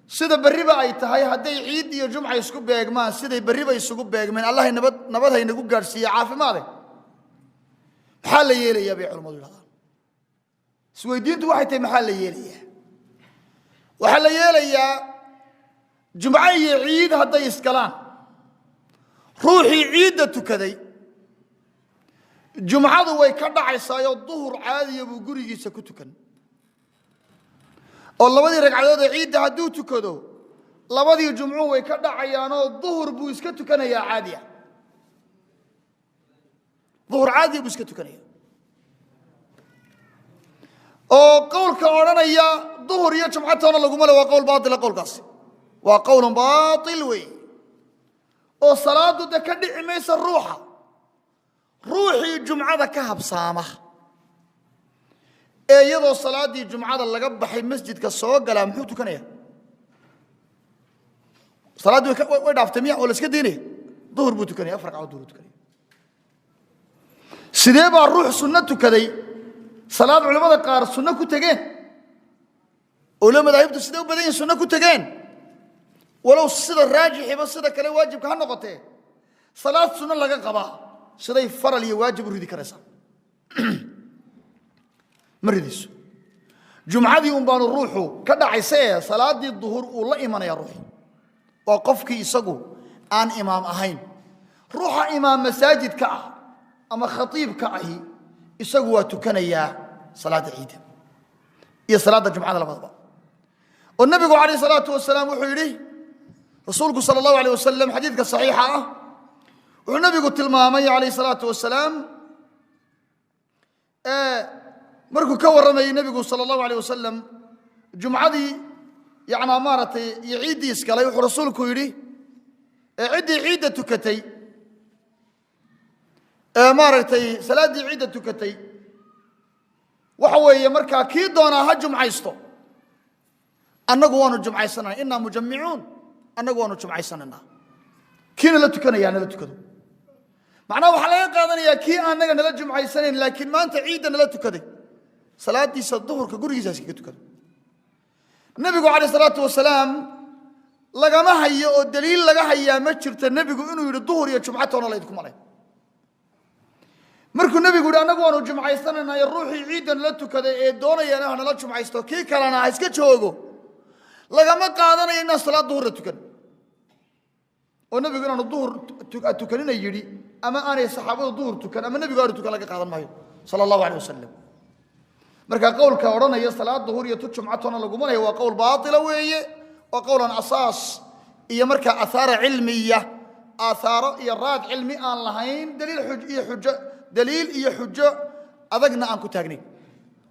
sida bariba ay tahay haday ciid iyo jumca isku beegmaan siday bariba isugu beegmeen Allah nabad haynagu gaarsiiyo caafimaad maxaa la yeelayaa bay culimadu yiraahdaan isweydiintu waxay tahay maxaa la yeelayaa waxa la yeelayaa jumca iyo ciid haday iskalaan ruuxii ciidda tukaday jumcadu way ka dhacaysaa duhur caadiya buu gurigiisa ku tukan oo labadii ragcadood ee ciidda haduu tukado labadii jumcu way ka dhacayaan oo duhur buu iska tukanayaa caadiya duhur caadiya buu iska tukanayaa oo qowlka oranaya duhur iyo jumcatoona lagu male waa qowl baatil qowlkaas waa qowl baatil way oo salaadu da ka dhici maysa ruuxii jumcada ka habsaama ee iyadoo salaadii jumcada laga baxay masjidka soo gala muxuu tukanaya salaadu way dhaaftay miya oo la iska diinay duhur buu tukanaya afar ragcadood duhur tukanaya sidee baa ruux sunna tukaday salaad culimada qaar sunna ku tageen culimada ayibtu sidee u badan sunna ku tageen walow sida raajixiba sida kale waajibka ha noqotee salaad sunna laga qabaa siday faral iyo waajib u ridi karaysa maridiisu jumcadii baanu ruuxu ka dhacaysay salaadii duhur uu la imanaya ruux waa qofkii isagu aan imaam ahayn ruuxa imaam masaajidka ah ama khatiibka ahi isagu waa tukanaya salaada ciid iyo salaada jumcada labadaba oo nabigu kaleey salaatu wasalaam wuxuu yiri rasuulku sallallahu alayhi wasallam xadiidka saxiixa ah wuxuu nabigu tilmaamay kaleey salaatu wasalaam markuu ka waramay nabigu sallallahu alayhi wasallam jumcadii yaana maaratay ciidii iskalay wuxuu rasuulku yiri ciidda tukatay maaratay salaadii ciidda tukatay waxa weeye marka kii doona ha jumcaysto annagu waanu jumcaysanaa inna mujammi'uun annagu waanu jumcaysanaa kiina la tukanaya la tukado macnaheedu waxa laga qaadanayaa kii annaga nala jumcaysanayn laakiin maanta ciidda nala tukaday salaadiisa duhurka gurigiisa iska tukado nabigu kaleey salaatu wasalaam lagama hayo oo daliil laga hayaa ma jirto nabigu inuu yiri duhur iyo jumcatoona la idku malay markuu nabigu yiri anagu waanu jumcaysanaa ruuxii ciidan la tukaday ee doonayana nala jumcaysto kii kalena iska joogo lagama qaadanayo in salaad duhur tukan oo nabigu inuu duhur tukanina yiri ama aanay saxaabadu duhur tukan ama nabigu aanu tukan laga qaadan maayo sallallahu alayhi wasallam marka qowlka oranaya salaad duhur iyo jumcatoona lagu maleeyo waa qowl baatil weeye oo qowlan asaas iyo marka athara cilmiya athara iyo raad cilmi aan lahayn daliil iyo xujo adagna aan ku taagnayn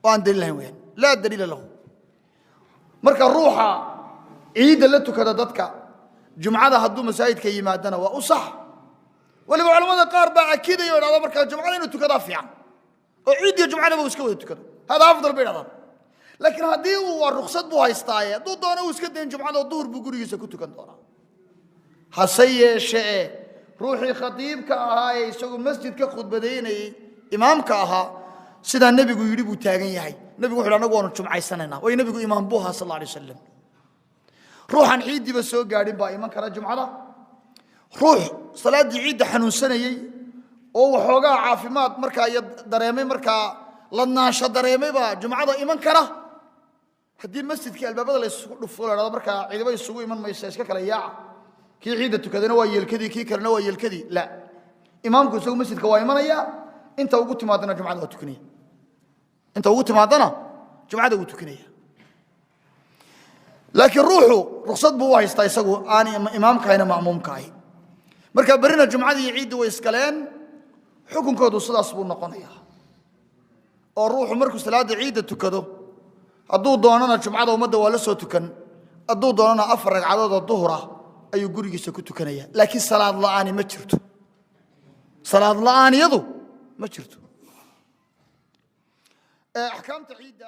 oo aan daliil lahayn weeyaan la daliil lahu marka ruuxa ciid la tukada dadka jumcada haduu masaajidka yimaadana waa u sax waliba culimada qaar baa akiidayo inaad marka jumcada inuu tukada fiican oo ciid iyo jumcada buu iska wada tukado هذا أفضل بينهم لكن هذه هو الرخصة بوها يستايا دو دونا وسكدين جمعة الظهر بقولي يسكتوا كندورا حسي شيء روحي خطيب كأهاي سو مسجد كخد بديني إمام كأها سيدا النبي يقول يبو تاجين يهاي النبي يقول أنا قانون جمعة سنة وين النبي يقول إمام بوها صلى الله عليه وسلم روح عن عيد بس هو قاعدين با إمام كلا جمعة روح صلاة عيد حنون سنة يي أو حوجا عافيمات مركا دريمي مركا لنا شدريمي با جمعة إيمان كره هدي المسجد كي الباب هذا يسقط هذا مركا عيدوا يسوي إيمان ما يسقط كلا ياع كي عيدة كذا نوى يلكدي كي كلا نوى يلكدي لا إمامك يسوي مسجد كوا إيمان يا أنت وقت ما عندنا جمعة وتكنية أنت وقت ما عندنا جمعة وتكنية لكن روحه رخصت بواه يستيسقوا أنا إمامك هنا مأموم كاي مركا برينا جمعة يعيد ويسكلين حكم كودو صلاة صبور نقنية الروح مركز صلاة عيد تكدو أدو دوننا جمعة ومدة ولا سو تكن أدو دوننا أفرق عدد الظهر أي جوري سكتو كنيا لكن صلاة الله أنا ما شرته صلاة الله أنا يضو ما شرته أحكام تعيد